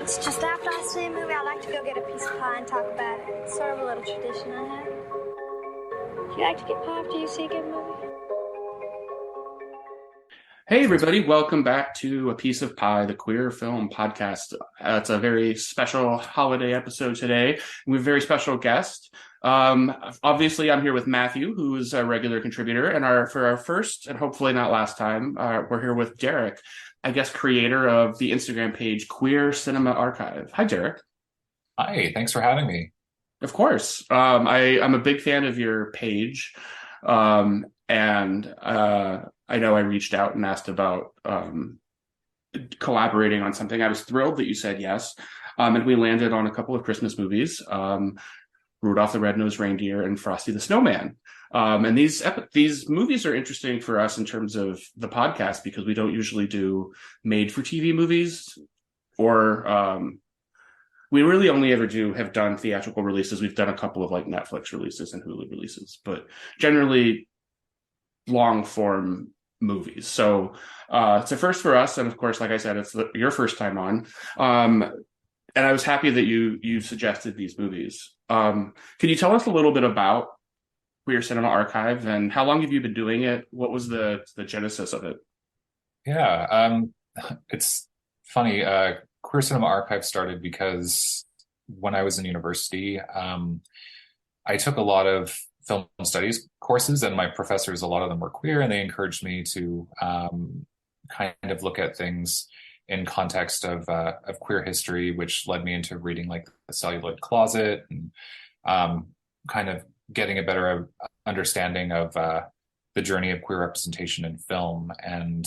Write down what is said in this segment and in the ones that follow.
It's just after I see a movie, I like to go get a piece of pie and talk about it. It's sort of a little tradition I have. Do you like to get pie after you see a good movie? Hey, everybody, welcome back to A Piece of Pie, the queer film podcast. It's a very special holiday episode today. We have a very special guest. Obviously, I'm here with Matthew, who is a regular contributor, and for our first and hopefully not last time, we're here with Derek, I guess creator of the Instagram page Queer Cinema Archive. Hi, Derek. Hi, thanks for having me. Of course. I'm a big fan of your page. And I know I reached out and asked about collaborating on something. I was thrilled that you said yes. And we landed on a couple of Christmas movies, Rudolph the Red-Nosed Reindeer and Frosty the Snowman. And these movies are interesting for us in terms of the podcast because we don't usually do made-for-TV movies, or we really only ever have done theatrical releases. We've done a couple of like Netflix releases and Hulu releases, but generally long form movies. So it's a first for us, and of course, like I said, it's your first time on. And I was happy that you suggested these movies. Can you tell us a little bit about Queer Cinema Archive and how long have you been doing it? What was the genesis of it? Yeah, it's funny. Queer Cinema Archive started because when I was in university, I took a lot of film studies courses, and my professors, a lot of them were queer, and they encouraged me to kind of look at things in context of queer history, which led me into reading like The Celluloid Closet and kind of getting a better understanding of the journey of queer representation in film. And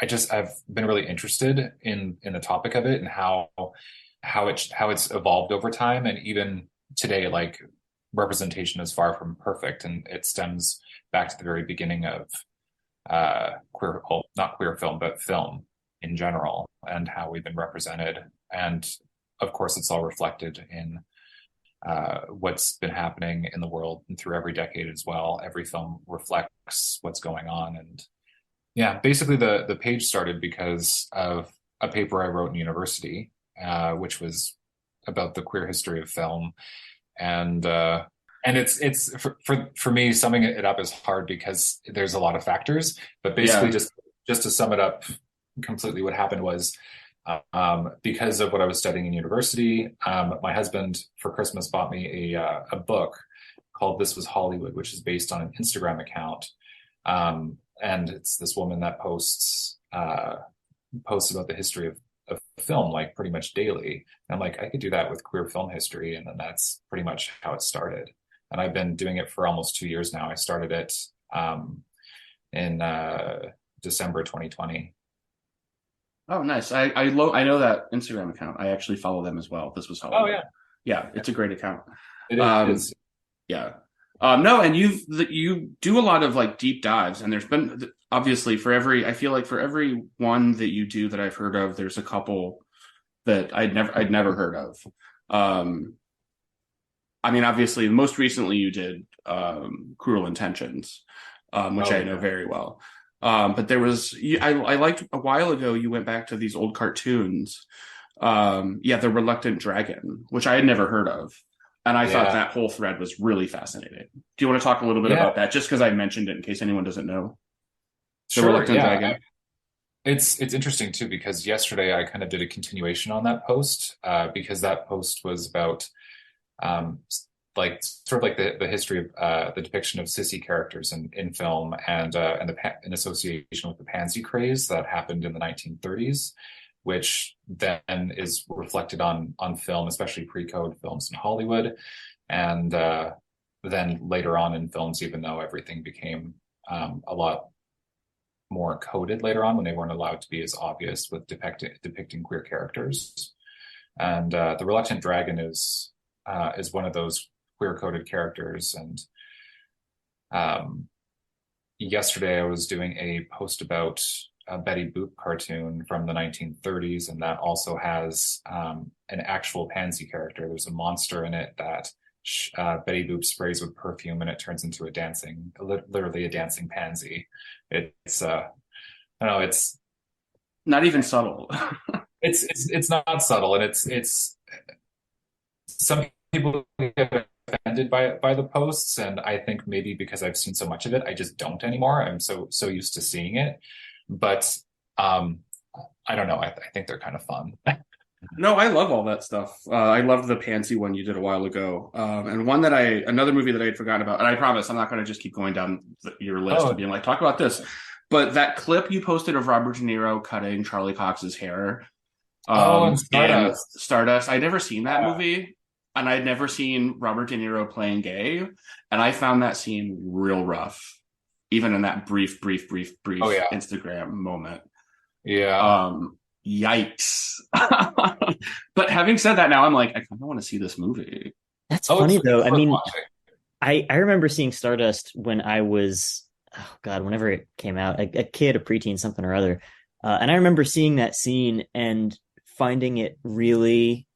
I've been really interested in the topic of it and how it's evolved over time, and even today, like, representation is far from perfect, and it stems back to the very beginning of not queer film, but film in general, and how we've been represented. And of course, it's all reflected in what's been happening in the world and through every decade as well. Every film reflects what's going on. And yeah, basically the page started because of a paper I wrote in university, which was about the queer history of film. And it's for me, summing it up is hard because there's a lot of factors, but basically Yeah. just to sum it up completely, what happened was, because of what I was studying in university, my husband for Christmas bought me a book called This Was Hollywood, which is based on an Instagram account. And it's this woman that posts about the history of film, like, pretty much daily. And I'm like, I could do that with queer film history. And then that's pretty much how it started. And I've been doing it for almost 2 years now. I started it in December 2020. Oh, nice. I know that Instagram account. I actually follow them as well. This was Oh, Hollywood. yeah. Yeah, it's a great account. It Um, is. yeah. No, and you do a lot of like deep dives, and there's been obviously I feel like for every one that you do that I've heard of, there's a couple that I'd never heard of. I mean, obviously, most recently you did Cruel Intentions, which Oh, I know very well. But I liked a while ago you went back to these old cartoons. The Reluctant Dragon, which I had never heard of. And I thought yeah. that whole thread was really fascinating. Do you want to talk a little bit Yeah, about that? Just because I mentioned it in case anyone doesn't know. The sure. Reluctant Yeah. Dragon. It's interesting too, because yesterday I kind of did a continuation on that post, because that post was about like sort of like the history of the depiction of sissy characters in film, and in association with the pansy craze that happened in the 1930s, which then is reflected on film, especially pre-code films in Hollywood, and then later on in films, even though everything became a lot more coded later on when they weren't allowed to be as obvious with depicting queer characters. And the Reluctant Dragon is one of those queer coded characters. And yesterday I was doing a post about a Betty Boop cartoon from the 1930s, and that also has an actual pansy character. There's a monster in it that Betty Boop sprays with perfume, and it turns into literally a dancing pansy. It's I don't know, it's Not even subtle. It's not subtle, and it's some people get offended by the posts, and I think maybe because I've seen so much of it, I just don't anymore. I'm so used to seeing it, but um, I don't know. I think they're kind of fun. No, I love all that stuff. I loved the Pansy one you did a while ago, and one that another movie that I had forgotten about. And I promise I'm not going to just keep going down your list and being like, talk about this. But that clip you posted of Robert De Niro cutting Charlie Cox's hair, And and Stardust. Stardust. I'd never seen that Yeah. movie, and I'd never seen Robert De Niro playing gay, and I found that scene real rough, even in that brief Oh yeah, Instagram moment. yeah. Um, Yikes. But having said that, now I'm like, I kind of want to see this movie. That's Oh, funny though. it's I worth mean, watching. I remember seeing Stardust when I was, oh God, whenever it came out, a kid, a preteen, something or other. And I remember seeing that scene and finding it really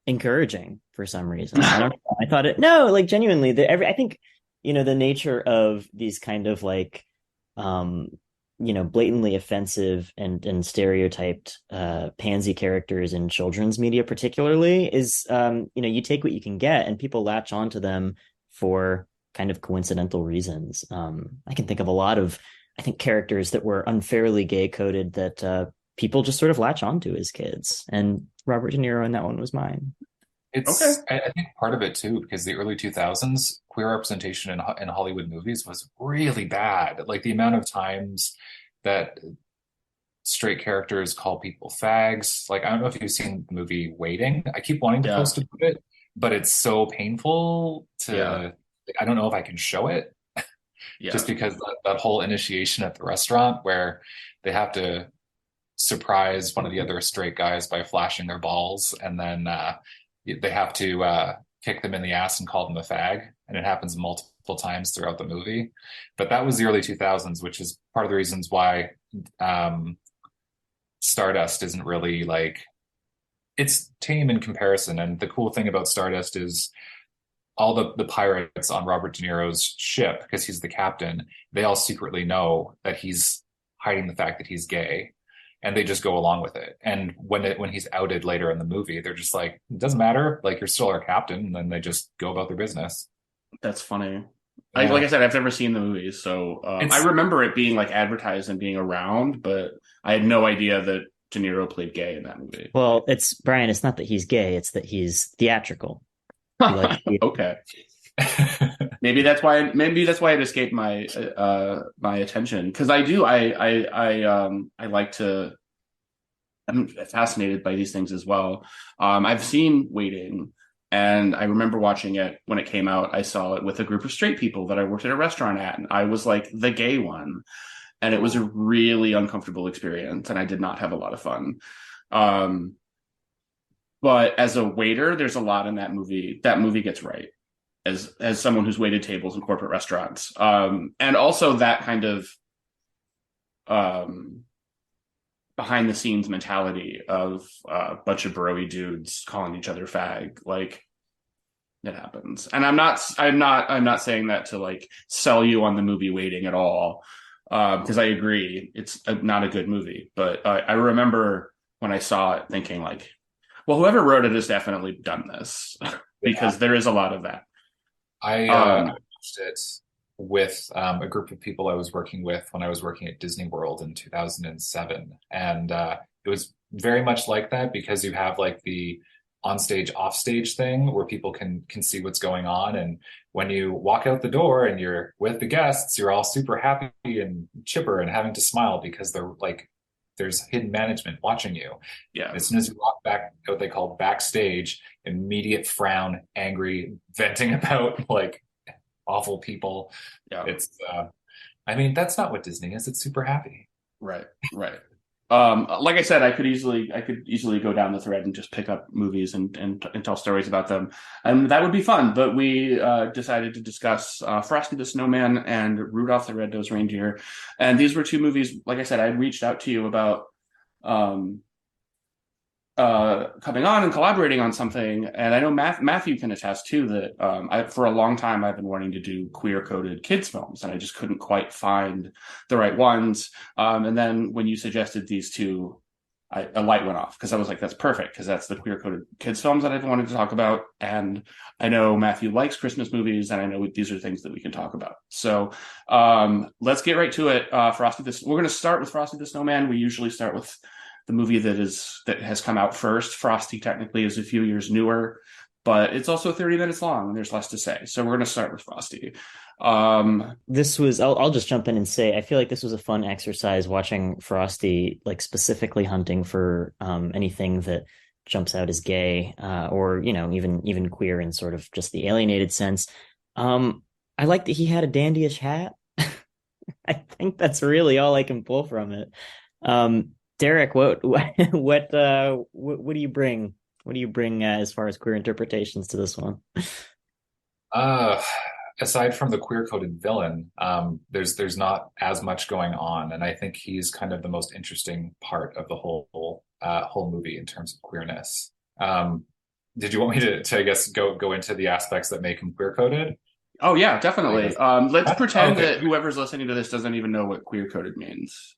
encouraging for some reason. I don't know. I thought it, no, like genuinely, I think, the nature of these kind of like, um, blatantly offensive and stereotyped pansy characters in children's media, particularly, is you take what you can get, and people latch onto them for kind of coincidental reasons. I can think of a lot of, I think, characters that were unfairly gay coded that people just sort of latch onto as kids, and Robert De Niro in that one was mine. Okay. I think part of it too, because the early 2000s queer representation in Hollywood movies was really bad. Like the amount of times that straight characters call people fags. Like I don't know if you've seen the movie Waiting. I keep wanting to Yeah. post about it, but it's so painful to. Yeah. I don't know if I can show it Yeah. just because that whole initiation at the restaurant where they have to surprise one of the other straight guys by flashing their balls, and then they have to kick them in the ass and call them a fag, and it happens multiple times throughout the movie. But that was the early 2000s, which is part of the reasons why Stardust isn't really like, it's tame in comparison. And the cool thing about Stardust is all the pirates on Robert De Niro's ship, because he's the captain, they all secretly know that he's hiding the fact that he's gay, and they just go along with it. And when he's outed later in the movie, they're just like, it doesn't matter, like you're still our captain, and then they just go about their business. That's funny. Yeah. Like I said, I've never seen the movie, so I remember it being like advertised and being around, but I had no idea that De Niro played gay in that movie. Well, it's Brian. It's not that he's gay; it's that he's theatrical. Okay. Maybe that's why it escaped my my attention, because I like to, I'm fascinated by these things as well. I've seen Waiting, and I remember watching it when it came out. I saw it with a group of straight people that I worked at a restaurant at, and I was like the gay one, and it was a really uncomfortable experience, and I did not have a lot of fun. But as a waiter, there's a lot in that movie. That movie gets right as someone who's waited tables in corporate restaurants. And also that kind of behind the scenes mentality of a bunch of bro-y dudes calling each other fag. Like, it happens. And I'm not saying that to like sell you on the movie Waiting at all. Because I agree, it's not a good movie. But I remember when I saw it thinking like, well, whoever wrote it has definitely done this because there is a lot of that. I watched it with a group of people I was working with when I was working at Disney World in 2007. And it was very much like that, because you have like the onstage, offstage thing where people can see what's going on. And when you walk out the door and you're with the guests, you're all super happy and chipper and having to smile because they're like, there's hidden management watching you. Yeah. As soon as you walk back, what they call backstage, immediate frown, angry, venting about like awful people. Yeah. It's, I mean, that's not what Disney is. It's super happy. Right. Like I said, I could easily go down the thread and just pick up movies and tell stories about them, and that would be fun. But we decided to discuss Frosty the Snowman and Rudolph the Red-Nosed Reindeer, and these were two movies. Like I said, I reached out to you about coming on and collaborating on something, and I know Matthew can attest too that for a long time I've been wanting to do queer-coded kids films, and I just couldn't quite find the right ones. And then when you suggested these two a light went off because I was like, that's perfect because that's the queer coded kids films that I've wanted to talk about. And I know Matthew likes Christmas movies, and I know these are things that we can talk about. So let's get right to it. We're going to start with Frosty the Snowman. We usually start with the movie that has come out first. Frosty technically is a few years newer, but it's also 30 minutes long and there's less to say. So we're going to start with Frosty. I'll just jump in and say, I feel like this was a fun exercise watching Frosty, like specifically hunting for anything that jumps out as gay, or, you know, even queer in sort of just the alienated sense. I like that he had a dandyish hat. I think that's really all I can pull from it. Derek, what do you bring? What do you bring as far as queer interpretations to this one? Aside from the queer-coded villain, there's not as much going on, and I think he's kind of the most interesting part of the whole movie in terms of queerness. Did you want me to I guess go into the aspects that make him queer-coded? Oh yeah, definitely. Let's pretend that whoever's listening to this doesn't even know what queer-coded means.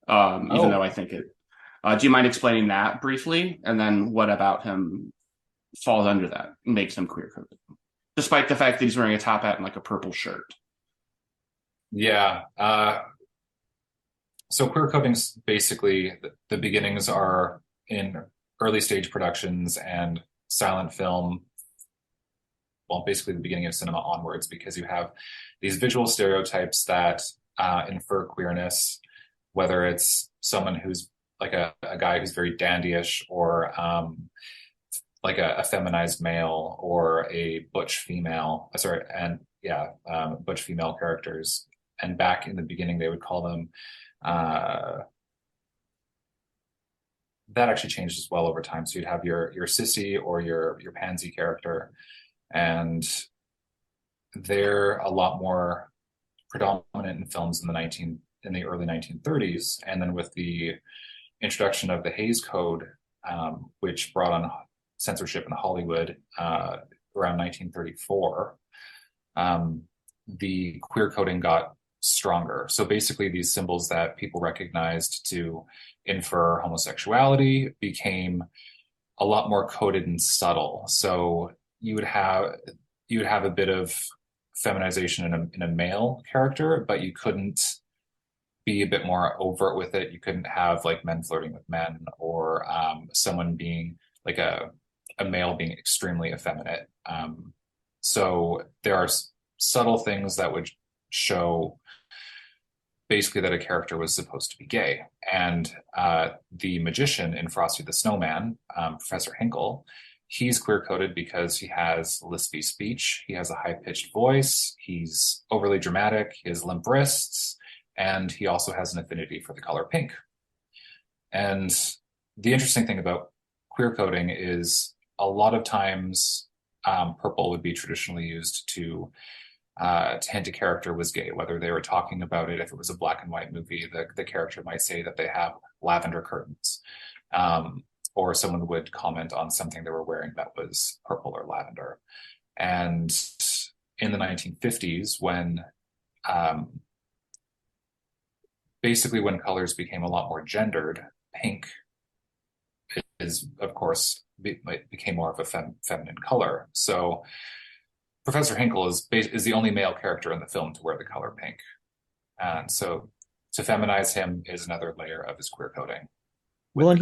Even though I think it. Do you mind explaining that briefly, and then what about him falls under that and makes him queer-coded? Despite the fact that he's wearing a top hat and like a purple shirt. Yeah. So queer coding's basically the beginnings are in early stage productions and silent film. Well, basically the beginning of cinema onwards, because you have these visual stereotypes that infer queerness, whether it's someone who's like a guy who's very dandyish, or like a feminized male, or a butch female, butch female characters. And back in the beginning, they would call them, that actually changed as well over time. So you'd have your sissy or your pansy character, and they're a lot more predominant in films in the early 1930s. And then with the introduction of the Hays Code, which brought on censorship in Hollywood around 1934, the queer coding got stronger. So basically these symbols that people recognized to infer homosexuality became a lot more coded and subtle. So you would have a bit of feminization in a male character, but you couldn't be a bit more overt with it. You couldn't have like men flirting with men, or someone being like a male being extremely effeminate. So there are subtle things that would show basically that a character was supposed to be gay. And the magician in Frosty the Snowman, Professor Hinkle, he's queer-coded because he has lispy speech, he has a high-pitched voice, he's overly dramatic, he has limp wrists, and he also has an affinity for the color pink. And the interesting thing about queer coding is a lot of times purple would be traditionally used to hint a character was gay, whether they were talking about it. If it was a black and white movie, the character might say that they have lavender curtains, or someone would comment on something they were wearing that was purple or lavender. And in the 1950s, when basically when colors became a lot more gendered, pink of course, became more of a feminine color. So Professor Hinkle is the only male character in the film to wear the color pink. And so to feminize him is another layer of his queer coding. Well, and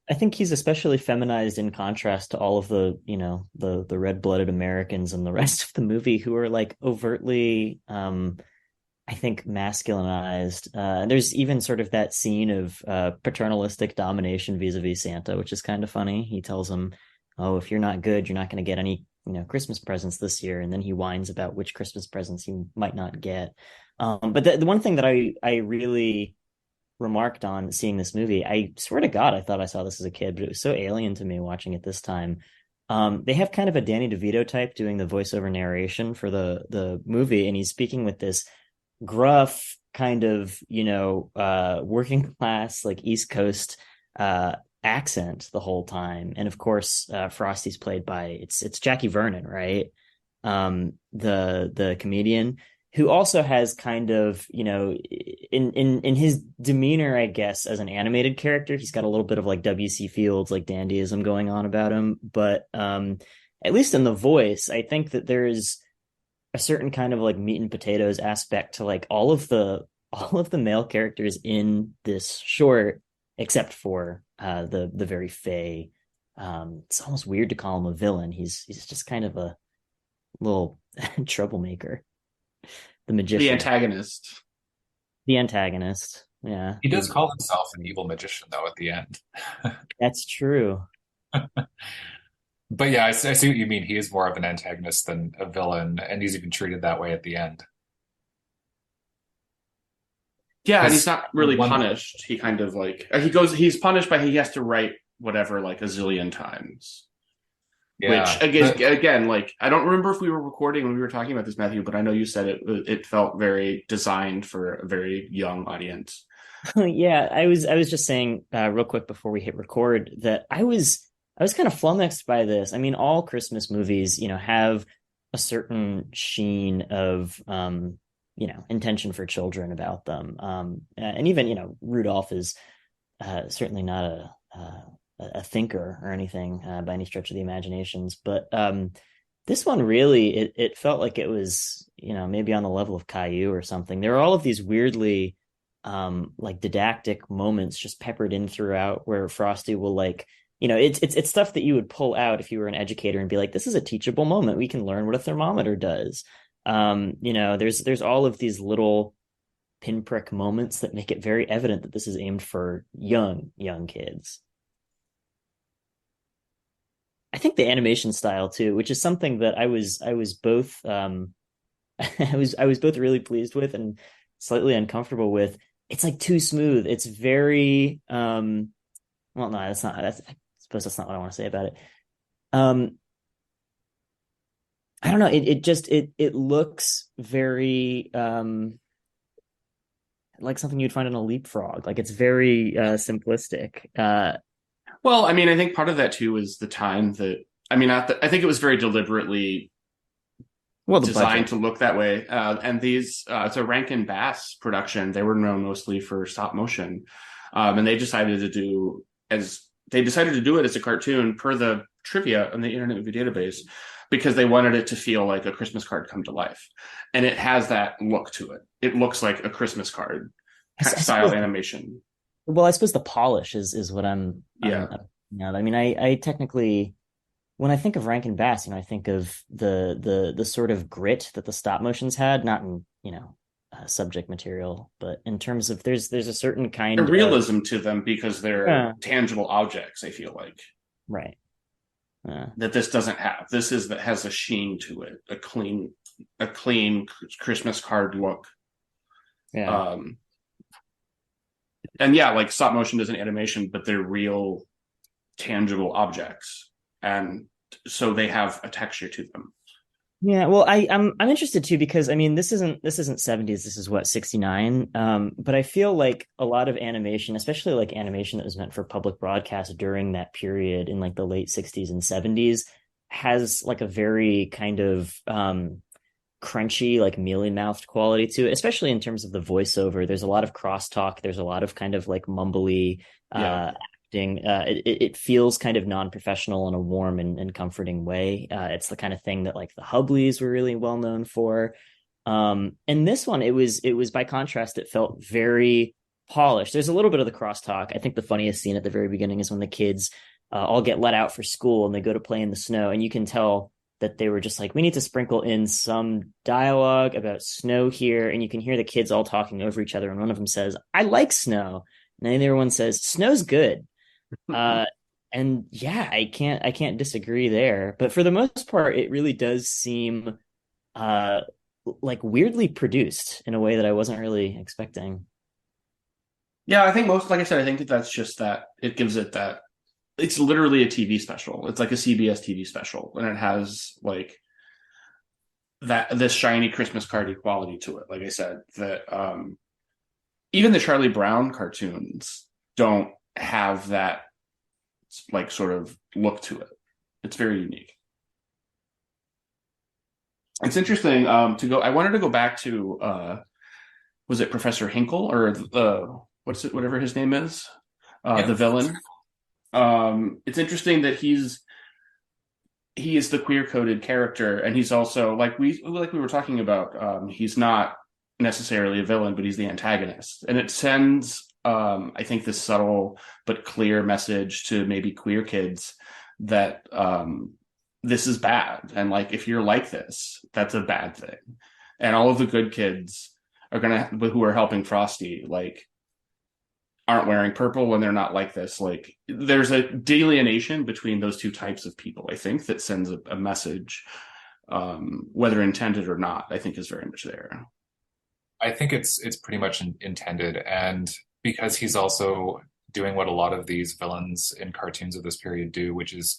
I think he's especially feminized in contrast to all of the, you know, the red-blooded Americans and the rest of the movie who are like overtly, I think, masculinized. There's even sort of that scene of paternalistic domination vis-a-vis Santa, which is kind of funny. He tells him, "Oh, if you're not good, you're not going to get any, you know, Christmas presents this year." And then he whines about which Christmas presents he might not get. But the one thing that I really remarked on seeing this movie, I swear to God, I thought I saw this as a kid, but it was so alien to me watching it this time. They have kind of a Danny DeVito type doing the voiceover narration for the movie, and he's speaking with this gruff kind of, you know, working class, like East Coast accent the whole time. And of course, Frosty's played by it's Jackie Vernon, right? The comedian. who also has kind of, in his demeanor, I guess, as an animated character, he's got a little bit of like W.C. Fields, like dandyism going on about him. But at least in the voice, I think that there is a certain kind of like meat and potatoes aspect to like all of the male characters in this short, except for the very fey. It's almost weird to call him a villain. He's just kind of a little troublemaker. The The magician, antagonist. the antagonist. Yeah, He does call himself an evil magician, though, at the end. that's true. But yeah, I see what you mean. He is more of an antagonist than a villain, and he's even treated that way at the end. Yeah, and he's Because not really one, punished. He kind of like he's punished by he has to write whatever like a zillion times. Which yeah, again, like I don't remember if we were recording when we were talking about this, Matthew, but I know you said it felt very designed for a very young audience. Yeah, I was just saying real quick before we hit record that I was kind of flummoxed by this. I mean, all Christmas movies, have a certain sheen of intention for children about them. And even, Rudolph is certainly not a thinker or anything by any stretch of the imaginations. But this one really, it felt like it was, maybe on the level of Caillou or something. There are all of these weirdly like didactic moments just peppered in throughout where Frosty will like, it's stuff that you would pull out if you were an educator and be like, this is a teachable moment. We can learn what a thermometer does. There's all of these little pinprick moments that make it very evident that this is aimed for young kids. I think the animation style too, which is something that I was both I was both really pleased with and slightly uncomfortable with. It's like too smooth. It's very well, no, I suppose that's not what I want to say about it. Um I don't know. It looks very like something you'd find in a leapfrog. Like it's very simplistic. Well, I mean, I think part of that too is the time that I think it was very deliberately Well, the designed budget. to look that way. And these, it's a Rankin Bass production. They were known mostly for stop motion, and they decided to do it as a cartoon per the trivia on the Internet Movie Database because they wanted it to feel like a Christmas card come to life, and it has that look to it. It looks like a Christmas card I style suppose, animation. well, I suppose the polish is what I'm Yeah. I mean, I technically when I think of Rankin Bass, I think of the sort of grit that the stop motions had, not in subject material, but in terms of there's a certain A kind of realism to them because they're tangible objects. I feel like right. that this doesn't have. This is that has a sheen to it, a clean Christmas card look. Yeah. And yeah, like stop motion is an animation, but they're real, tangible objects, and so they have a texture to them. Yeah, well, I'm interested too because I mean this isn't 70s, this is what 69. But I feel like a lot of animation, especially like animation that was meant for public broadcast during that period in like the late 60s and 70s, has like a very kind of crunchy, like mealy mouthed quality to it, especially in terms of the voiceover. There's a lot of crosstalk, there's a lot of kind of like mumbly acting. It feels kind of non-professional in a warm and comforting way. It's the kind of thing that like the Hubblies were really well known for. And this one, it was by contrast, it felt very polished. There's a little bit of the crosstalk. I think the funniest scene at the very beginning is when the kids all get let out for school and they go to play in the snow, and you can tell that they were just like, we need to sprinkle in some dialogue about snow here, and you can hear the kids all talking over each other, and one of them says, I like snow, and then the other one says, snow's good. And yeah, I can't disagree there. But for the most part, it really does seem like weirdly produced in a way that I wasn't really expecting. Yeah, I think like I said, I think that's just that it gives it that it's literally a TV special. It's like a CBS TV special, and it has like this shiny Christmas cardy quality to it. Like I said, that even the Charlie Brown cartoons don't have that like sort of look to it. It's very unique. It's interesting to go. I wanted to go back to was it Professor Hinkle or what's it, whatever his name is, the Yeah. villain. It's interesting that he is the queer coded character, and he's also like we were talking about. He's not necessarily a villain, but he's the antagonist, and it sends I think this subtle but clear message to maybe queer kids that this is bad, and like if you're like this, that's a bad thing, and all of the good kids are gonna who are helping Frosty like aren't wearing purple when they're not like this. Like there's a delineation between those two types of people, I think, that sends a message, whether intended or not, I think is very much there. I think it's pretty much intended, and because he's also doing what a lot of these villains in cartoons of this period do, which is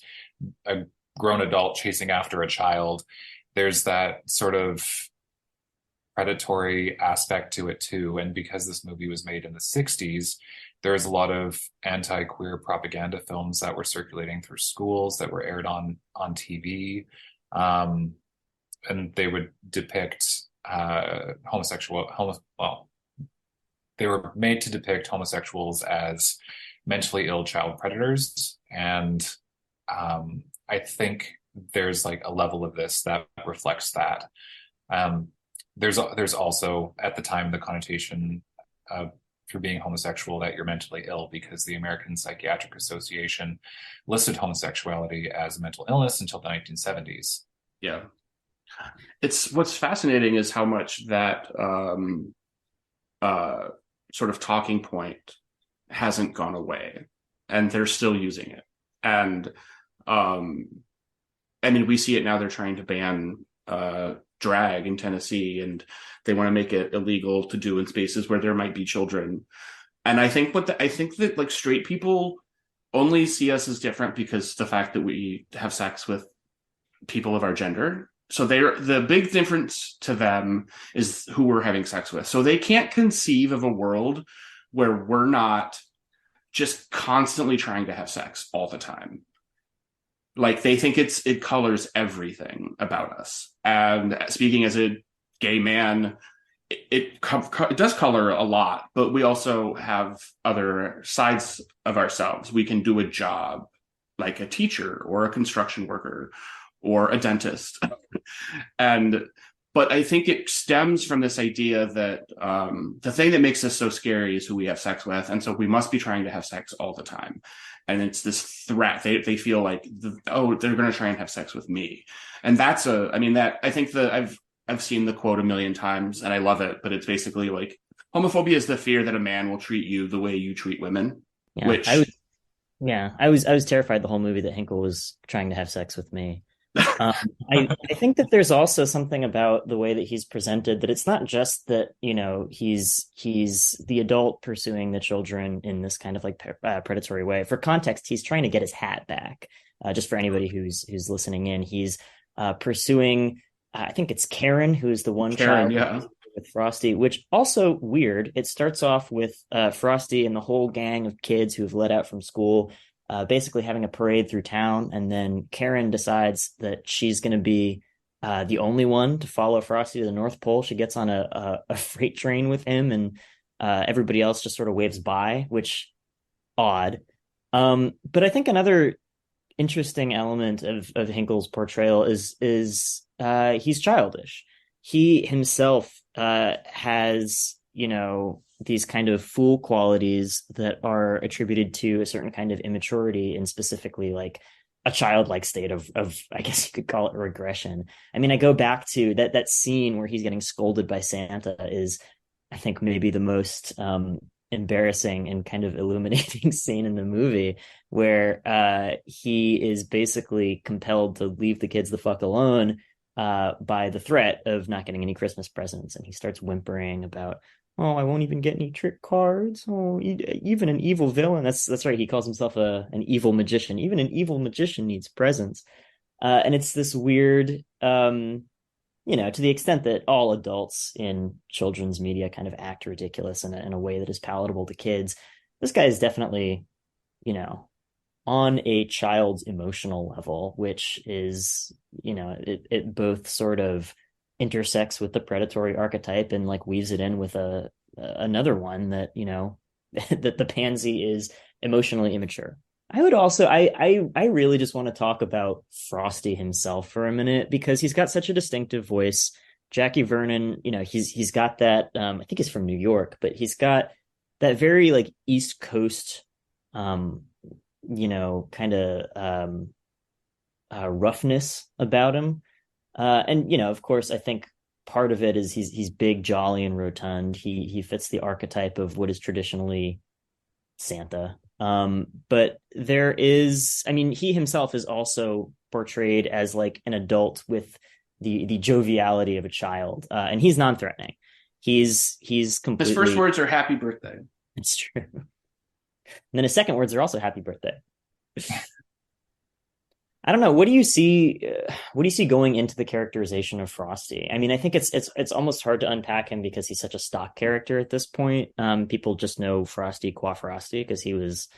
a grown adult chasing after a child. There's that sort of predatory aspect to it too, and because this movie was made in the 60s, there's a lot of anti-queer propaganda films that were circulating through schools that were aired on TV, and they would depict well, they were made to depict homosexuals as mentally ill child predators. And I think there's like a level of this that reflects that. There's also at the time the connotation for being homosexual that you're mentally ill, because the American Psychiatric Association listed homosexuality as a mental illness until the 1970s. Yeah. It's what's fascinating is how much that sort of talking point hasn't gone away, and they're still using it. And I mean, we see it now. They're trying to ban drag in Tennessee, and they want to make it illegal to do in spaces where there might be children. And I think I think that like straight people only see us as different because the fact that we have sex with people of our gender. So the big difference to them is who we're having sex with. So they can't conceive of a world where we're not just constantly trying to have sex all the time. Like they think it colors everything about us. And speaking as a gay man, it does color a lot, but we also have other sides of ourselves. We can do a job like a teacher or a construction worker or a dentist. But I think it stems from this idea that the thing that makes us so scary is who we have sex with. And so we must be trying to have sex all the time. And it's this threat. They feel like, they're going to try and have sex with me. And I think that I've seen the quote a million times and I love it, but it's basically like homophobia is the fear that a man will treat you the way you treat women. Yeah, Which I was terrified the whole movie that Hinkle was trying to have sex with me. I think that there's also something about the way that he's presented, that it's not just that, he's the adult pursuing the children in this kind of like predatory way. For context, he's trying to get his hat back. Just for anybody who's listening in, he's pursuing, I think it's Karen, who is the one child with Frosty, which also weird. It starts off with Frosty and the whole gang of kids who've let out from school basically having a parade through town, and then Karen decides that she's going to be the only one to follow Frosty to the North Pole. She gets on a freight train with him, and everybody else just sort of waves by, which odd. But I think another interesting element of Hinkle's portrayal is he's childish. He himself has, these kind of fool qualities that are attributed to a certain kind of immaturity, and specifically like a childlike state of I guess you could call it regression. I mean, I go back to that scene where he's getting scolded by Santa is, I think, maybe the most embarrassing and kind of illuminating scene in the movie, where he is basically compelled to leave the kids the fuck alone by the threat of not getting any Christmas presents. And he starts whimpering about, oh, I won't even get any trick cards. Oh, even an evil villain. That's right. He calls himself an evil magician. Even an evil magician needs presents. And it's this weird, to the extent that all adults in children's media kind of act ridiculous in a way that is palatable to kids. This guy is definitely, on a child's emotional level, which is, it both sort of intersects with the predatory archetype and like weaves it in with another one that, you know, that the pansy is emotionally immature. I would also I really just want to talk about Frosty himself for a minute because he's got such a distinctive voice. Jackie Vernon, you know, he's got that I think he's from New York, but he's got that very like East Coast you know, kind of roughness about him. And you know, of course, I think part of it is he's big, jolly, and rotund. He fits the archetype of what is traditionally Santa. But there is, I mean, he himself is also portrayed as like an adult with the joviality of a child, and he's non-threatening. He's completely. His first words are "Happy Birthday." It's true. And then his second words are also "Happy Birthday." I don't know. What do you see? What do you see going into the characterization of Frosty? I mean, I think it's almost hard to unpack him because he's such a stock character at this point. People just know Frosty qua Frosty because he was,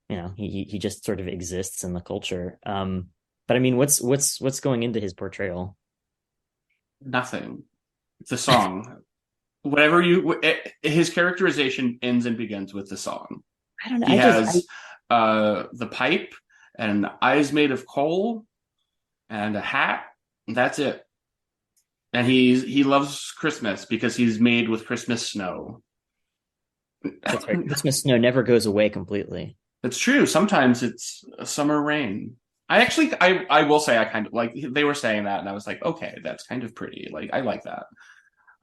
you know, he just sort of exists in the culture. But I mean, what's going into his portrayal? Nothing. The song. Whatever his characterization ends and begins with the song. I don't know. He has the pipe and eyes made of coal and a hat. And that's it. And he loves Christmas because he's made with Christmas snow. That's right. Christmas snow never goes away completely. It's true. Sometimes it's a summer rain. I will say I kind of like, they were saying that and I was like, okay, that's kind of pretty. Like, I like that.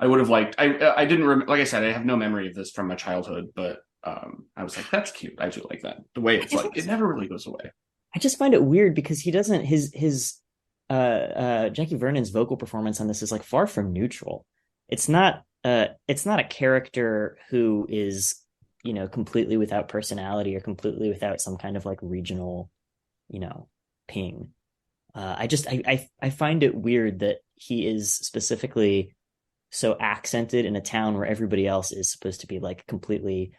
I would have liked, I didn't, like I said, I have no memory of this from my childhood, but I was like, that's cute. I do like that. The way it's like, it never really goes away. I just find it weird because he doesn't, his Jackie Vernon's vocal performance on this is like far from neutral. It's not a character who is, you know, completely without personality or completely without some kind of like regional, you know, ping. I find it weird that he is specifically so accented in a town where everybody else is supposed to be like completely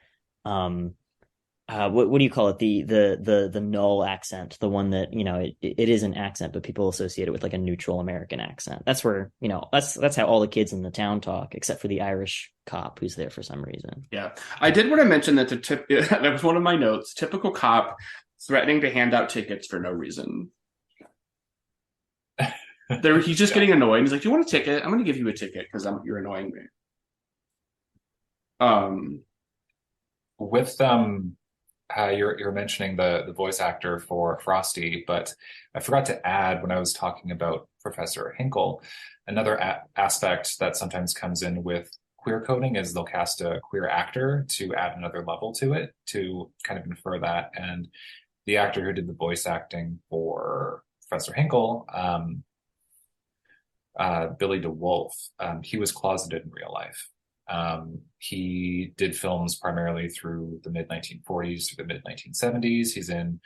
what do you call it, the null accent, the one that, you know, it is an accent but people associate it with like a neutral American accent. That's where, you know, that's how all the kids in the town talk except for the Irish cop who's there for some reason. Yeah, I did want to mention that that was one of my notes. Typical cop threatening to hand out tickets for no reason. He's just getting annoyed. He's like, "Do you want a ticket? I'm going to give you a ticket because you're annoying me." With you're mentioning the voice actor for Frosty, but I forgot to add when I was talking about Professor Hinkle, another aspect that sometimes comes in with queer coding is they'll cast a queer actor to add another level to it to kind of infer that. And the actor who did the voice acting for Professor Hinkle, Billy DeWolf, he was closeted in real life. He did films primarily through the mid-1940s to the mid-1970s. He's in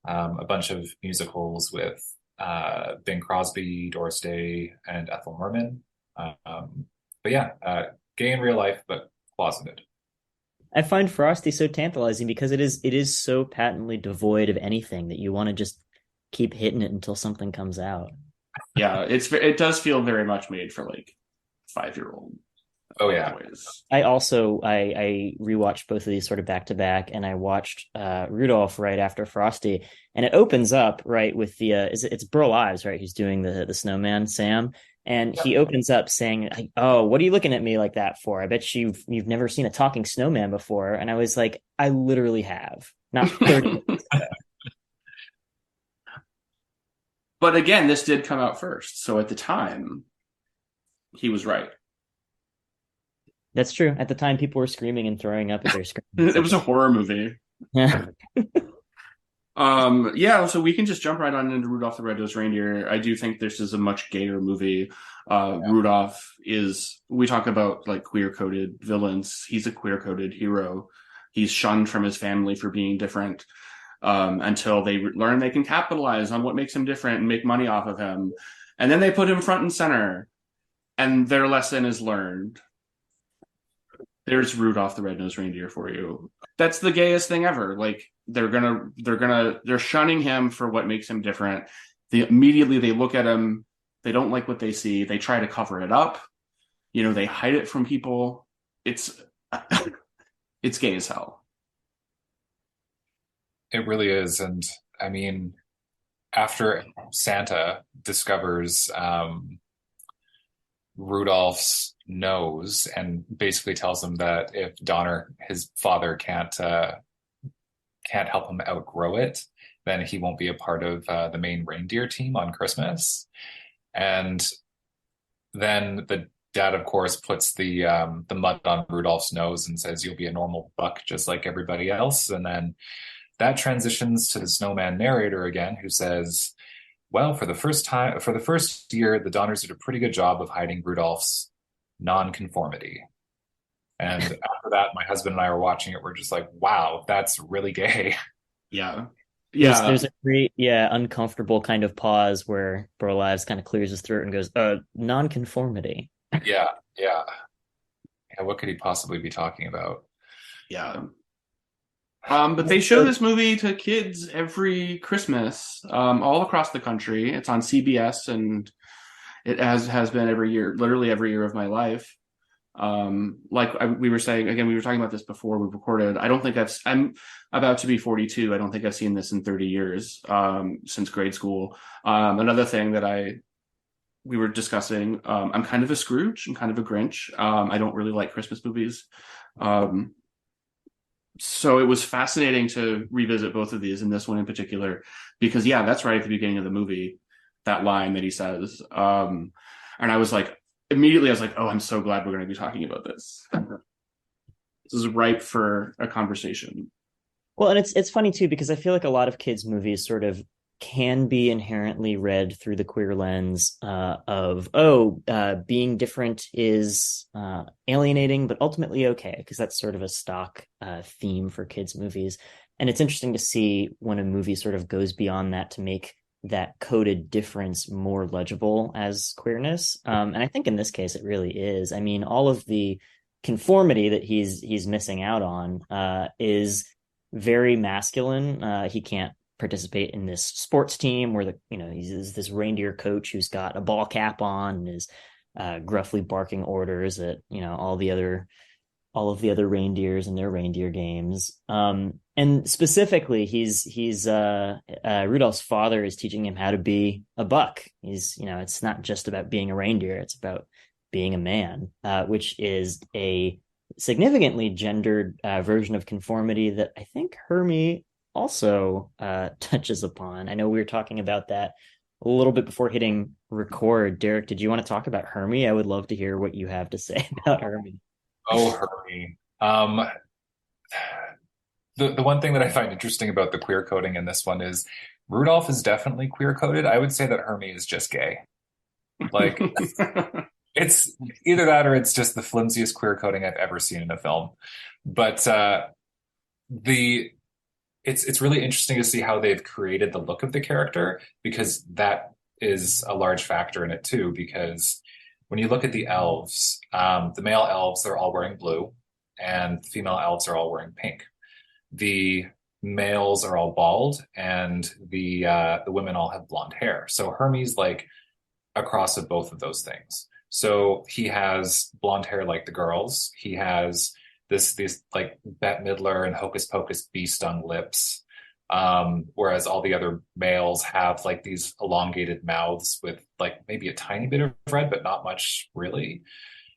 a bunch of musicals with Bing Crosby, Doris Day, and Ethel Merman. But yeah, gay in real life, but closeted. I find Frosty so tantalizing because it is so patently devoid of anything that you want to just keep hitting it until something comes out. Yeah, it does feel very much made for like 5-year-old. Oh yeah. Boys. I rewatched both of these sort of back to back, and I watched Rudolph right after Frosty, and it opens up right with the it's Burl Ives, right, who's doing the Snowman, Sam, and he opens up saying, "Oh, what are you looking at me like that for? I bet you've never seen a talking snowman before." And I was like, "I literally have." Not 30 But again, this did come out first, so at the time, he was right. That's true. At the time, people were screaming and throwing up at their screens. It was a horror movie. Yeah. Yeah, so we can just jump right on into Rudolph the Red-Nosed Reindeer. I do think this is a much gayer movie. Rudolph we talk about like queer-coded villains. He's a queer-coded hero. He's shunned from his family for being different until they learn they can capitalize on what makes him different and make money off of him. And then they put him front and center, and their lesson is learned. There's Rudolph the Red-Nosed Reindeer for you. That's the gayest thing ever. Like they're shunning him for what makes him different. Immediately they look at him They don't like what they see. They try to cover it up. They hide it from people. It's it's gay as hell. It really is. And I mean, after Santa discovers Rudolph's nose and basically tells him that if Donner, his father, can't help him outgrow it, then he won't be a part of the main reindeer team on Christmas. And then the dad, of course, puts the mud on Rudolph's nose and says, "You'll be a normal buck just like everybody else." And then that transitions to the Snowman narrator again, who says, "Well, for the first year, the Donners did a pretty good job of hiding Rudolph's nonconformity." And after that, my husband and I were watching it. We're just like, "Wow, that's really gay." Yeah. There's a great, uncomfortable kind of pause where Borlaug's kind of clears his throat and goes, nonconformity. Yeah. What could he possibly be talking about? Yeah. But they show this movie to kids every Christmas, all across the country. It's on CBS, and it has been every year, literally every year of my life. We were saying again, we were talking about this before we recorded. I'm about to be 42. I don't think I've seen this in 30 years, since grade school. Another thing that we were discussing, I'm kind of a Scrooge. I'm kind of a Grinch. I don't really like Christmas movies. So it was fascinating to revisit both of these, and this one in particular, because that's right at the beginning of the movie, that line that he says. And I was like, immediately I was like, oh, I'm so glad we're going to be talking about this. This is ripe for a conversation. Well, and it's funny too, because I feel like a lot of kids' movies sort of can be inherently read through the queer lens of being different is alienating, but ultimately okay, because that's sort of a stock theme for kids' movies. And it's interesting to see when a movie sort of goes beyond that to make that coded difference more legible as queerness. And I think in this case it really is. I mean, all of the conformity that he's missing out on is very masculine. He can't participate in this sports team where he's this reindeer coach who's got a ball cap on and is gruffly barking orders at all of the other reindeers in their reindeer games. And specifically, he's Rudolph's father is teaching him how to be a buck. It's not just about being a reindeer; it's about being a man, which is a significantly gendered version of conformity that I think Hermie also touches upon. I know we were talking about that a little bit before hitting record. Derek, did you want to talk about Hermie? I would love to hear what you have to say about Hermie. Oh, Hermie. The one thing that I find interesting about the queer coding in this one is Rudolph is definitely queer coded. I would say that Hermie is just gay. Like, it's either that or it's just the flimsiest queer coding I've ever seen in a film. But it's really interesting to see how they've created the look of the character, because that is a large factor in it too. Because when you look at the elves, the male elves, they're all wearing blue, and the female elves are all wearing pink. The males are all bald, and the women all have blonde hair. So Hermie's like a cross of both of those things. So he has blonde hair like the girls. He has this like Bette Midler and Hocus Pocus bee-stung lips, whereas all the other males have like these elongated mouths with like maybe a tiny bit of red, but not much really.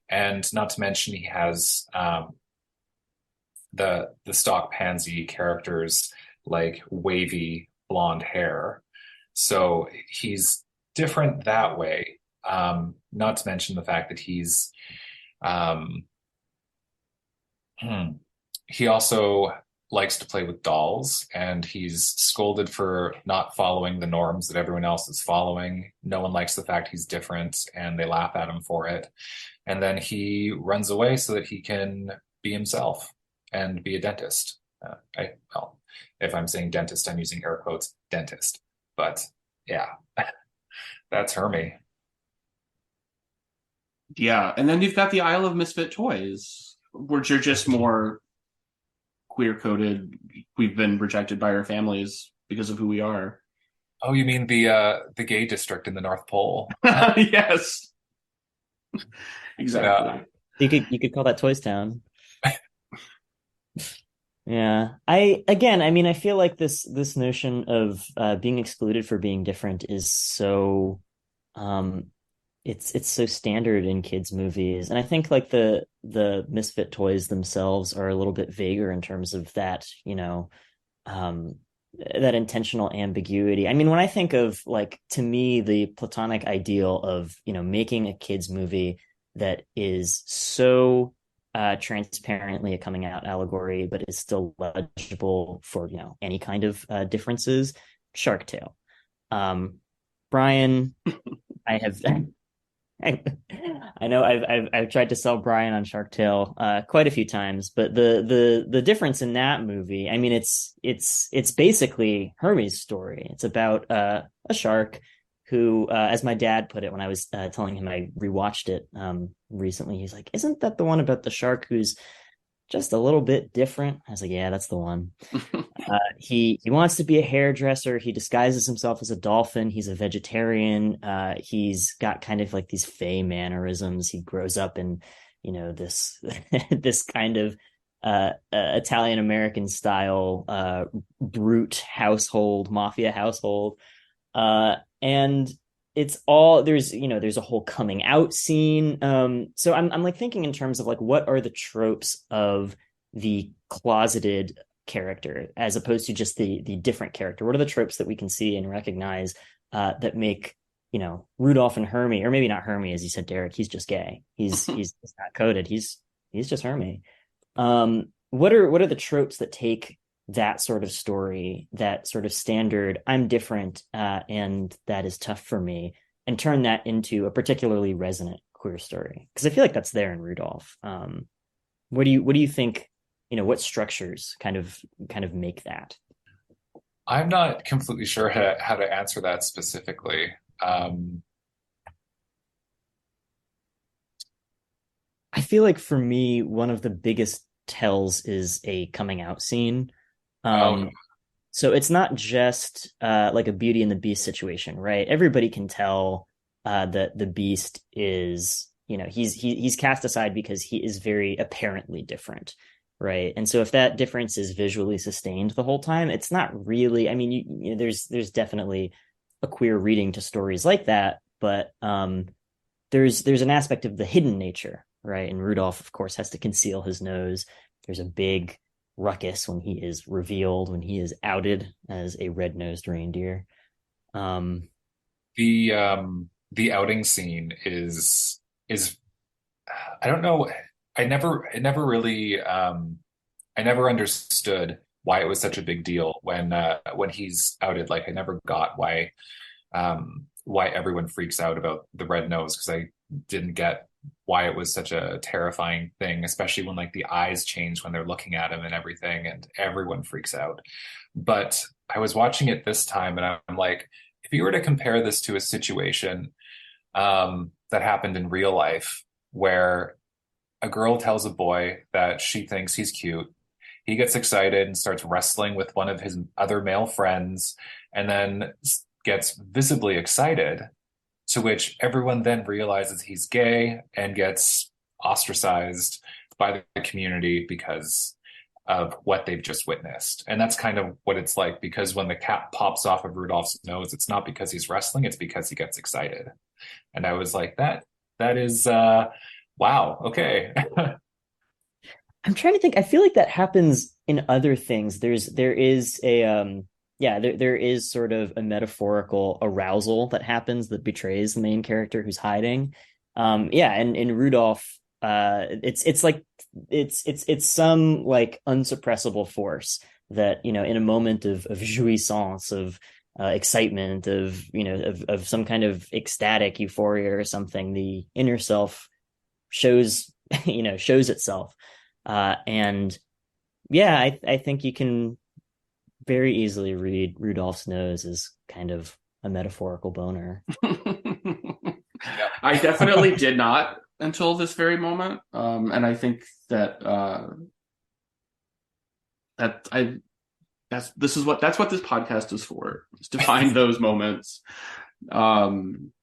And not to mention he has the stock pansy characters like wavy blonde hair. So he's different that way. Not to mention the fact that he also likes to play with dolls, and he's scolded for not following the norms that everyone else is following. No one likes the fact he's different, and they laugh at him for it. And then he runs away so that he can be himself and be a dentist. If I'm saying dentist, I'm using air quotes, dentist. But yeah, that's Hermie. Yeah, and then you've got the Isle of Misfit Toys, which are just more queer coded. We've been rejected by our families because of who we are. Oh, you mean the gay district in the North Pole? Yes, Yeah. exactly. You could call that Toys Town. Yeah. I mean, I feel like this notion of being excluded for being different is so um it's so standard in kids movies. And I think like the misfit toys themselves are a little bit vaguer in terms of that, um that intentional ambiguity. I mean, when I think of like, to me, the platonic ideal of, making a kids movie that is so transparently a coming out allegory, but is still legible for, any kind of differences, Shark Tale. Brian, I have I, I know I've tried to sell Brian on Shark Tale quite a few times, but the difference in that movie, I mean, it's basically Hermes' story. It's about a shark who, as my dad put it when I was telling him I rewatched it recently, he's like, "Isn't that the one about the shark who's just a little bit different?" I was like, "Yeah, that's the one." He wants to be a hairdresser. He disguises himself as a dolphin. He's a vegetarian. He's got kind of like these fey mannerisms. He grows up in, this this kind of Italian American style brute household, mafia household, and it's all there's a whole coming out scene. So I'm like thinking in terms of like what are the tropes of the closeted character as opposed to just the different character. What are the tropes that we can see and recognize that make Rudolph and Hermie, or maybe not Hermie, as you said, Derek? He's just gay. He's not coded. He's just Hermie. What are the tropes that take that sort of story, that sort of standard I'm different and that is tough for me, and turn that into a particularly resonant queer story? Because I feel like that's there in Rudolph. What do you think, what structures kind of make that? I'm not completely sure how to answer that specifically. Um, I feel like for me, one of the biggest tells is a coming out scene. oh, Um, so it's not just like a Beauty and the Beast situation, right? Everybody can tell that the Beast is, he's cast aside because he is very apparently different, right? And so if that difference is visually sustained the whole time, it's not really. I mean, there's definitely a queer reading to stories like that, but there's an aspect of the hidden nature, right? And Rudolph, of course, has to conceal his nose. There's a big ruckus when he is revealed, when he is outed as a red-nosed reindeer. Um, the outing scene is I don't know. I never understood why it was such a big deal when he's outed. Like I never got why everyone freaks out about the red nose, because I didn't get why it was such a terrifying thing, especially when like the eyes change when they're looking at him and everything, and everyone freaks out. But I was watching it this time, and I'm like, if you were to compare this to a situation that happened in real life, where a girl tells a boy that she thinks he's cute. He gets excited and starts wrestling with one of his other male friends, and then gets visibly excited, to which everyone then realizes he's gay and gets ostracized by the community because of what they've just witnessed. And that's kind of what it's like, because when the cap pops off of Rudolph's nose, it's not because he's wrestling, it's because he gets excited. And I was like, that is wow, okay. I'm trying to think. I feel like that happens in other things. There is a yeah, there is sort of a metaphorical arousal that happens that betrays the main character who's hiding. Yeah, and in Rudolph, it's like it's some like unsuppressible force that, in a moment of jouissance, of excitement, of of some kind of ecstatic euphoria or something, the inner self shows shows itself. And yeah, I think you can very easily read Rudolph's nose as kind of a metaphorical boner. I definitely did not until this very moment, and I think that that that's what this podcast is for, is to find those moments. I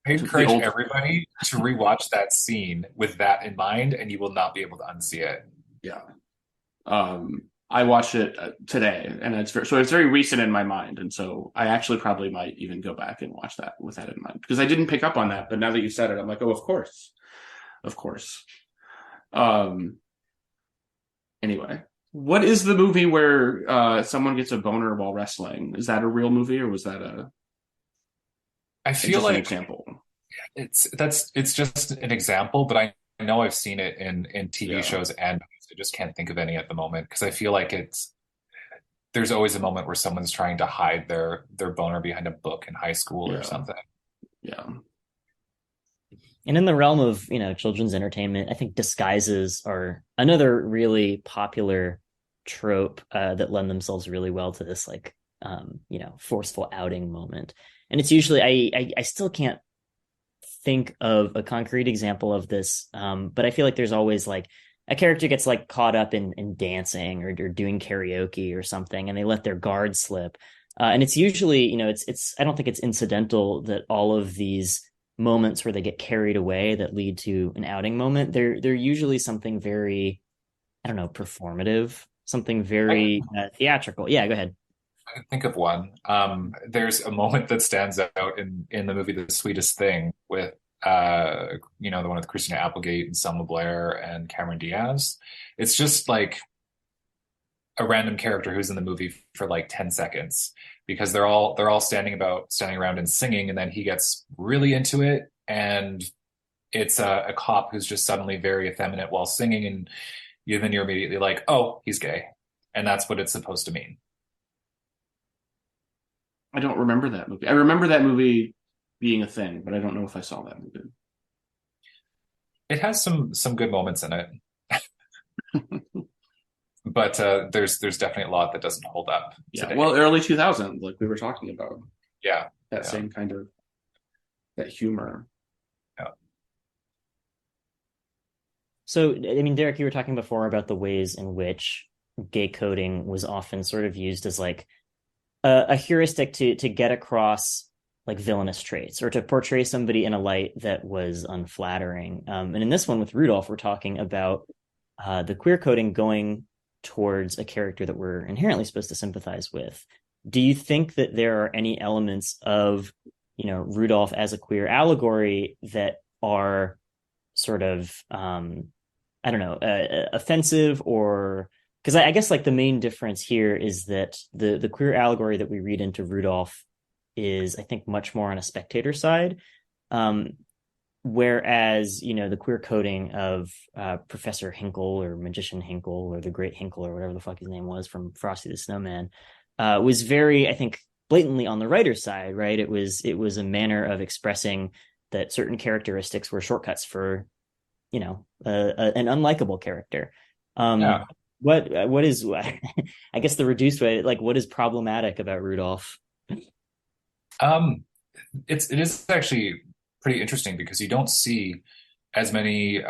The encourage old, everybody to rewatch that scene with that in mind, and you will not be able to unsee it. yeah. I watched it today, and it's very recent in my mind, and so I actually probably might even go back and watch that with that in mind, because I didn't pick up on that, but now that you said it, I'm like, oh, of course, of course. Anyway, what is the movie where someone gets a boner while wrestling? Is that a real movie, or was that I feel just an like example? it's just an example, but I know I've seen it in TV Yeah. shows and movies. I just can't think of any at the moment because I feel like there's always a moment where someone's trying to hide their boner behind a book in high school Yeah. or something. Yeah. And in the realm of, children's entertainment, I think disguises are another really popular trope that lend themselves really well to this, like, forceful outing moment. And it's usually, I still can't think of a concrete example of this, but I feel like there's always like a character gets like caught up in dancing or doing karaoke or something, and they let their guard slip. And it's usually, it's I don't think it's incidental that all of these moments where they get carried away that lead to an outing moment, they're usually something very, I don't know, performative, something very theatrical. Yeah, go ahead. I can think of one. There's a moment that stands out in the movie The Sweetest Thing with the one with Christina Applegate and Selma Blair and Cameron Diaz. It's just like a random character who's in the movie for like 10 seconds because they're all standing around and singing, and then he gets really into it, and it's a cop who's just suddenly very effeminate while singing, and then you're immediately like, oh, he's gay, and that's what it's supposed to mean. I don't remember that movie. I remember that movie being a thing, but I don't know if I saw that movie. It has some good moments in it. But there's definitely a lot that doesn't hold up today. Well, early 2000s, like we were talking about. Yeah. That same kind of that humor. Yeah. So, I mean, Derek, you were talking before about the ways in which gay coding was often sort of used as like a heuristic to get across like villainous traits or to portray somebody in a light that was unflattering. And in this one with Rudolph, we're talking about the queer coding going towards a character that we're inherently supposed to sympathize with. Do you think that there are any elements of, Rudolph as a queer allegory that are sort of, I don't know, offensive, or because I guess like the main difference here is that the queer allegory that we read into Rudolph is, I think, much more on a spectator side. Whereas, the queer coding of Professor Hinkle or Magician Hinkle or the Great Hinkle or whatever the fuck his name was from Frosty the Snowman was very, I think, blatantly on the writer's side, right? It was a manner of expressing that certain characteristics were shortcuts for, an unlikable character. Yeah. What is, I guess the reduced way, like what is problematic about Rudolph? It is actually pretty interesting because you don't see as many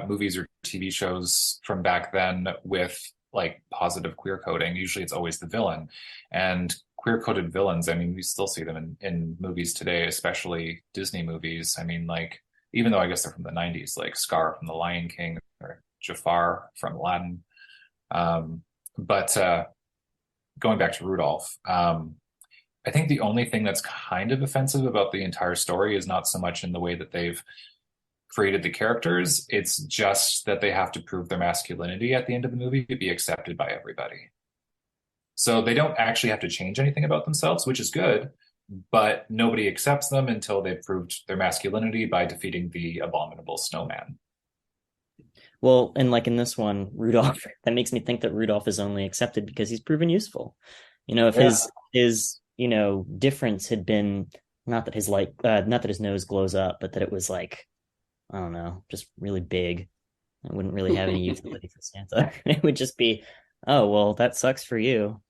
movies or TV shows from back then with like positive queer coding. Usually it's always the villain, and queer coded villains, I mean, we still see them in movies today, especially Disney movies. I mean, like, even though I guess they're from the 90s, like Scar from The Lion King or Jafar from Aladdin. But going back to Rudolph, I think the only thing that's kind of offensive about the entire story is not so much in the way that they've created the characters. It's just that they have to prove their masculinity at the end of the movie to be accepted by everybody. So they don't actually have to change anything about themselves, which is good, but nobody accepts them until they've proved their masculinity by defeating the abominable snowman. Well, and like in this one, Rudolph, that makes me think that Rudolph is only accepted because he's proven useful. If his difference had been not that his nose glows up, but that it was like, I don't know, just really big. It wouldn't really have any utility for Santa. It would just be, oh, well, that sucks for you.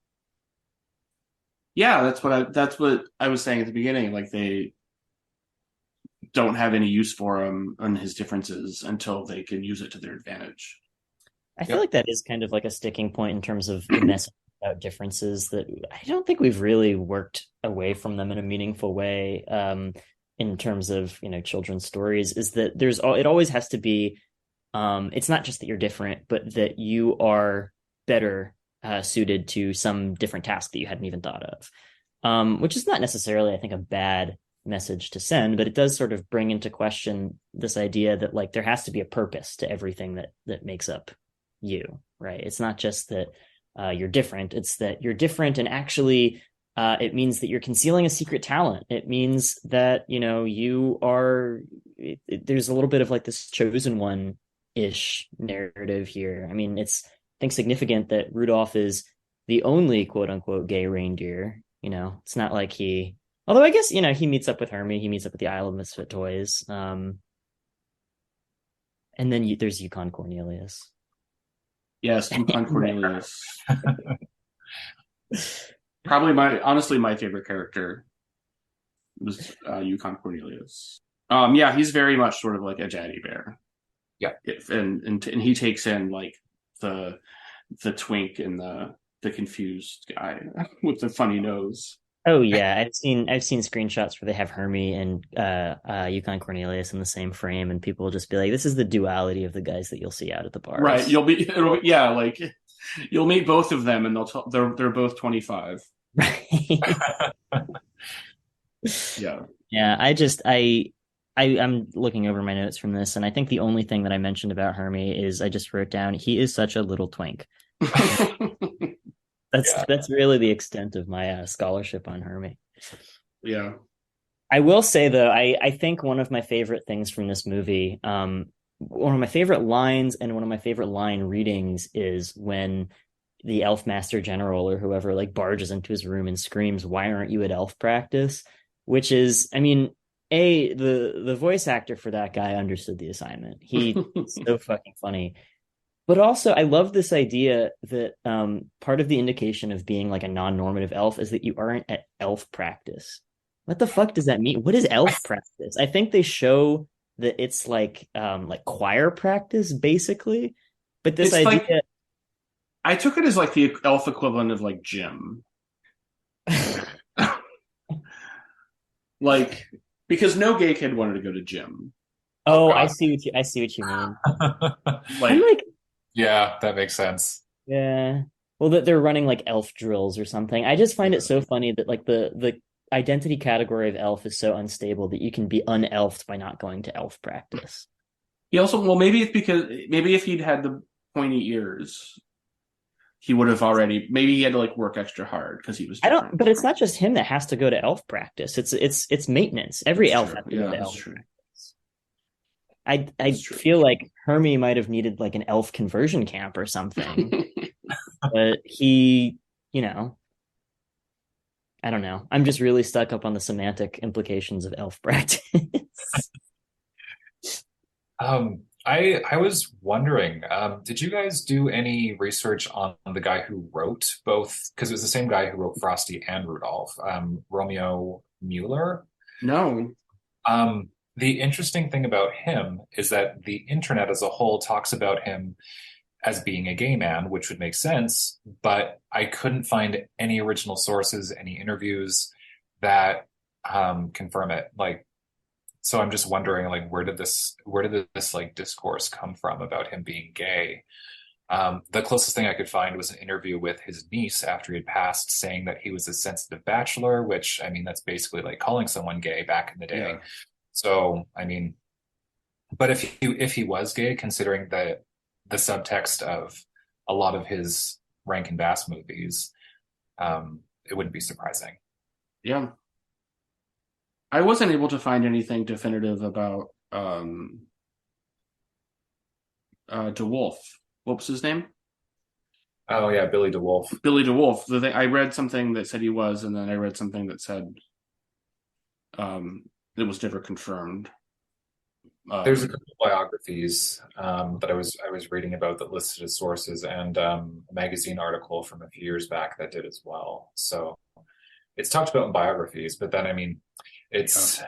Yeah, that's what I was saying at the beginning. Like, they don't have any use for him and his differences until they can use it to their advantage. I feel like that is kind of like a sticking point in terms of the message about differences that I don't think we've really worked away from them in a meaningful way, in terms of, children's stories, is that it always has to be, it's not just that you're different, but that you are better suited to some different task that you hadn't even thought of. Which is not necessarily, I think, a bad message to send, but it does sort of bring into question this idea that like there has to be a purpose to everything that makes up you, right? It's not just that you're different; it's that you're different, and actually, it means that you're concealing a secret talent. It means that you are. There's a little bit of like this chosen one ish narrative here. I mean, it's I think significant that Rudolph is the only quote unquote gay reindeer. It's not like although I guess, he meets up with Hermie, he meets up with the Isle of Misfit Toys. And then there's Yukon Cornelius. Yes, Yukon Cornelius. Probably honestly, my favorite character was Yukon Cornelius. Yeah, he's very much sort of like a daddy bear. Yeah. And he takes in like the twink and the confused guy with the funny nose. Oh yeah, I've seen screenshots where they have Hermie and Yukon Cornelius in the same frame, and people will just be like, "This is the duality of the guys that you'll see out at the bars." Right, like you'll meet both of them, and they're both 25. Right. Yeah. Yeah, I'm looking over my notes from this, and I think the only thing that I mentioned about Hermie is I just wrote down he is such a little twink. That's really the extent of my scholarship on Hermie. Yeah. I will say though, I think one of my favorite things from this movie, one of my favorite lines and one of my favorite line readings is when the Elf Master General or whoever like barges into his room and screams, "Why aren't you at elf practice?" Which is, I mean, the voice actor for that guy understood the assignment. He's so fucking funny. But also, I love this idea that part of the indication of being like a non-normative elf is that you aren't at elf practice. What the fuck does that mean? What is elf practice? I think they show that it's like choir practice, basically. But this idea, like, I took it as like the elf equivalent of like gym, like because no gay kid wanted to go to gym. Oh, I see what you mean. like. Yeah, that makes sense. Yeah. Well, that they're running like elf drills or something. I just find it so funny that like the identity category of elf is so unstable that you can be unelfed by not going to elf practice. He also, well, maybe it's because maybe if he'd had the pointy ears, he would have maybe he had to like work extra hard because he was different. But it's not just him that has to go to elf practice. It's maintenance. Every elf has to go to elf practice. I feel like Hermie might have needed like an elf conversion camp or something. But he, I don't know. I'm just really stuck up on the semantic implications of elf practice. I was wondering, did you guys do any research on the guy who wrote both? Because it was the same guy who wrote Frosty and Rudolph, Romeo Mueller. No. The interesting thing about him is that the internet as a whole talks about him as being a gay man, which would make sense, but I couldn't find any original sources, any interviews that confirm it. Like, so I'm just wondering, like, where did this like discourse come from about him being gay? The closest thing I could find was an interview with his niece after he had passed, saying that he was a sensitive bachelor, which, I mean, that's basically like calling someone gay back in the day. Yeah. So, I mean, but if he was gay, considering the subtext of a lot of his Rankin Bass movies, it wouldn't be surprising. Yeah. I wasn't able to find anything definitive about DeWolf. What was his name? Oh yeah, Billy DeWolf. Billy DeWolf. I read something that said he was, and then I read something that said it was never confirmed. There's a couple of biographies that I was reading about that listed as sources, and a magazine article from a few years back that did as well. So it's talked about in biographies, but then I mean, it's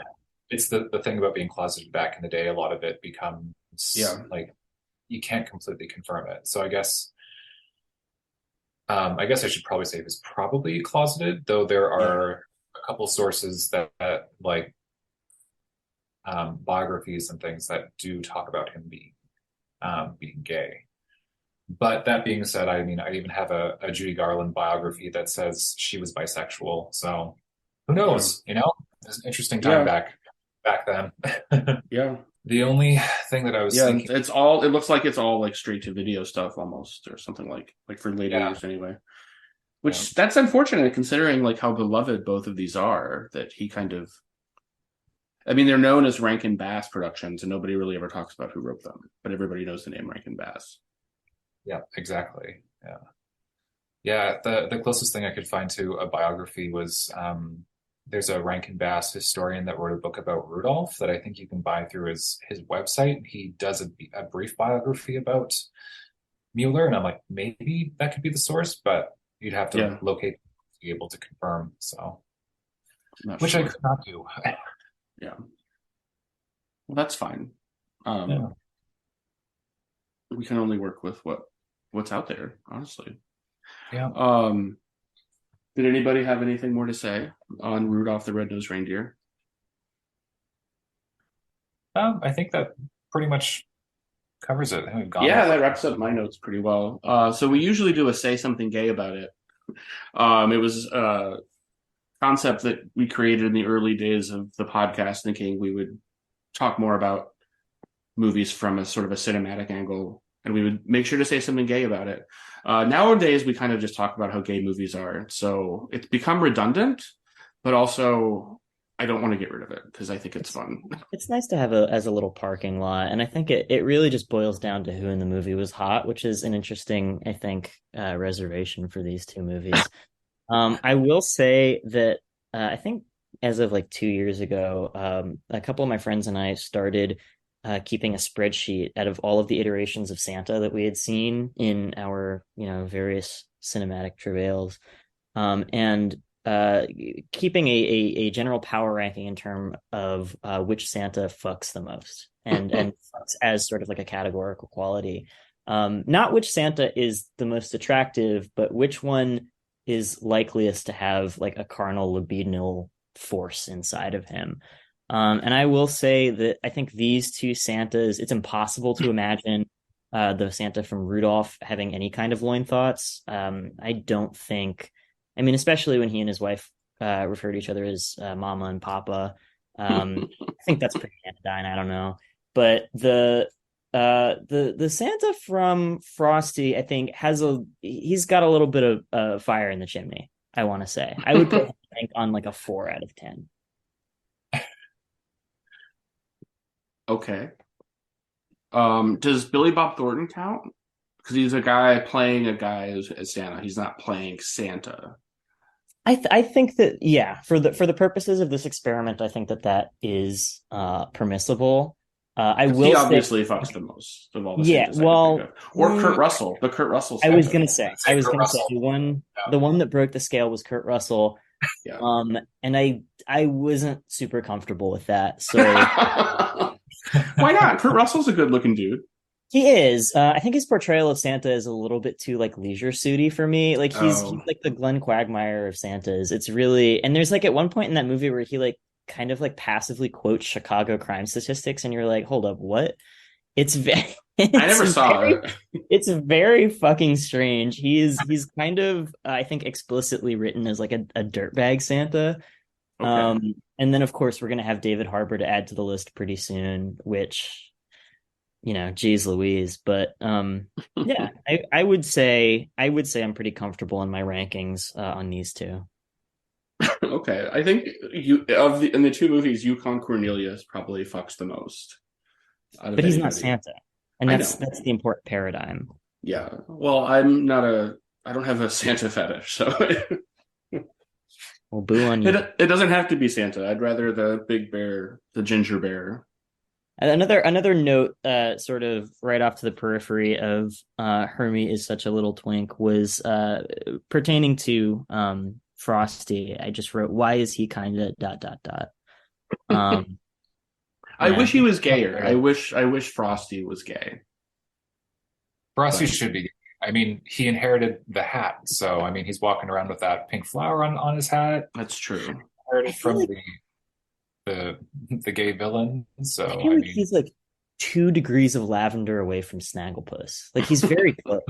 the thing about being closeted back in the day. A lot of it becomes like you can't completely confirm it. So I guess I guess I should probably say he was probably closeted, though there are a couple sources that like biographies and things that do talk about him being gay. But that being said, I mean, I even have a Judy Garland biography that says she was bisexual. So who knows? You know, it was an interesting time Yeah. back then. Yeah. The only thing that I was Yeah. thinking, It looks like it's all like straight to video stuff almost, or something like for later yeah, years anyway. yeah, Which that's unfortunate considering like how beloved both of these are, that he kind of, I mean, they're known as Rankin Bass productions and nobody really ever talks about who wrote them, but everybody knows the name Rankin Bass. yeah, exactly. Yeah. Yeah, the closest thing I could find to a biography was there's a Rankin Bass historian that wrote a book about Rudolph that I think you can buy through his website. He does a brief biography about Mueller, and I'm like, maybe that could be the source, but you'd have to Yeah. locate to be able to confirm. So, Not which I sure. could not do. Yeah. Well, that's fine. Yeah. We can only work with what's out there, honestly. Yeah. Did anybody have anything more to say on Rudolph the Red-Nosed Reindeer? I think that pretty much covers it. I think we've gone Yeah, over that wraps up my notes pretty well. So we usually do a say something gay about it. It was a concept that we created in the early days of the podcast, thinking we would talk more about movies from a sort of a cinematic angle, and we would make sure to say something gay about it. Nowadays, we kind of just talk about how gay movies are. So it's become redundant, but also I don't want to get rid of it because I think it's fun. It's nice to have as a little parking lot, and I think it really just boils down to who in the movie was hot, which is an interesting, I think, reservation for these two movies. I will say that I think as of like 2 years ago, a couple of my friends and I started keeping a spreadsheet out of all of the iterations of Santa that we had seen in our, various cinematic travails, and keeping a general power ranking in terms of which Santa fucks the most, and fucks as sort of like a categorical quality. Not which Santa is the most attractive, but which one is likeliest to have like a carnal libidinal force inside of him. And I will say that I think these two Santas, it's impossible to imagine the Santa from Rudolph having any kind of loin thoughts. I don't think, I mean, especially when he and his wife refer to each other as Mama and Papa. I think that's pretty anodyne. I don't know, but the Santa from Frosty, I think, he's got a little bit of fire in the chimney. I want to say I would put him, I think, on like a 4 out of 10. Okay. Does Billy Bob Thornton count? Because he's a guy playing a guy as Santa. He's not playing Santa. I think that, yeah, for the purposes of this experiment, I think that is permissible. I will He say, obviously fucks the most of all the yeah, Santas I can well, think of. Or Kurt Russell, the Kurt Russell I Santa. was gonna say Russell. the one that broke the scale was Kurt Russell. Yeah. And I wasn't super comfortable with that. So why not? Kurt Russell's a good looking dude. he is. I think his portrayal of Santa is a little bit too like leisure suity for me. Like he's like the Glenn Quagmire of Santas. It's really, and there's like at one point in that movie where he like kind of like passively quotes Chicago crime statistics, and you're like, hold up, what? It's very. I never saw it. It's very fucking strange. He's kind of I think explicitly written as like a dirtbag Santa. Okay. And then of course we're gonna have David Harbour to add to the list pretty soon, which, geez Louise. But yeah, I would say I'm pretty comfortable in my rankings on these two. Okay. I think in the two movies, Yukon Cornelius probably fucks the most. But he's not anybody. Santa. And that's the important paradigm. Yeah. Well, I don't have a Santa fetish, so Well, boo on you. it doesn't have to be Santa. I'd rather the big bear, the ginger bear. Another note, sort of right off to the periphery of Hermie is such a little twink, was pertaining to Frosty. I just wrote, why is he kind of ... I wish he was gayer. I wish Frosty was gay. Frosty But should be. I mean, he inherited the hat, so I mean, he's walking around with that pink flower on his hat. That's true. I Inherited feel from like the the gay villain. So I feel I like mean, he's like 2 degrees of lavender away from Snagglepuss. Like he's very close.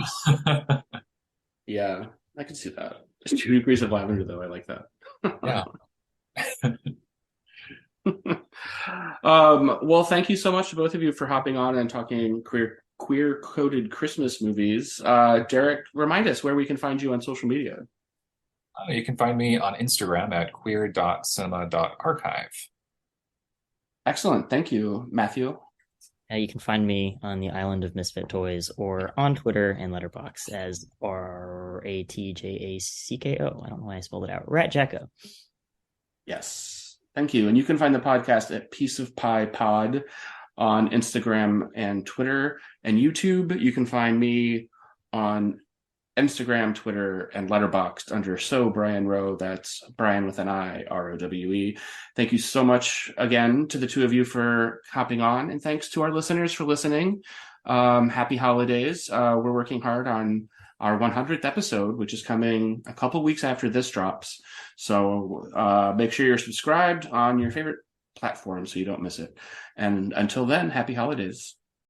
Yeah, I can see that. It's 2 degrees of lavender, though. I like that. yeah. Well, thank you so much to both of you for hopping on and talking queer coded Christmas movies. Derek, remind us where we can find you on social media. You can find me on Instagram at queer.cinema.archive. Excellent. Thank you, Matthew. You can find me on the Island of Misfit Toys or on Twitter and Letterboxd as RATJACKO. I don't know why I spelled it out. Rat Jacko. Yes. Thank you. And you can find the podcast at Piece of Pie Pod on Instagram and Twitter and YouTube. You can find me on Instagram, Twitter, and Letterboxd under So Brian Rowe. That's Brian with an I, ROWE. Thank you so much again to the two of you for hopping on, and thanks to our listeners for listening. Happy holidays. We're working hard on our 100th episode, which is coming a couple weeks after this drops. So make sure you're subscribed on your favorite platform so you don't miss it. And until then, happy holidays.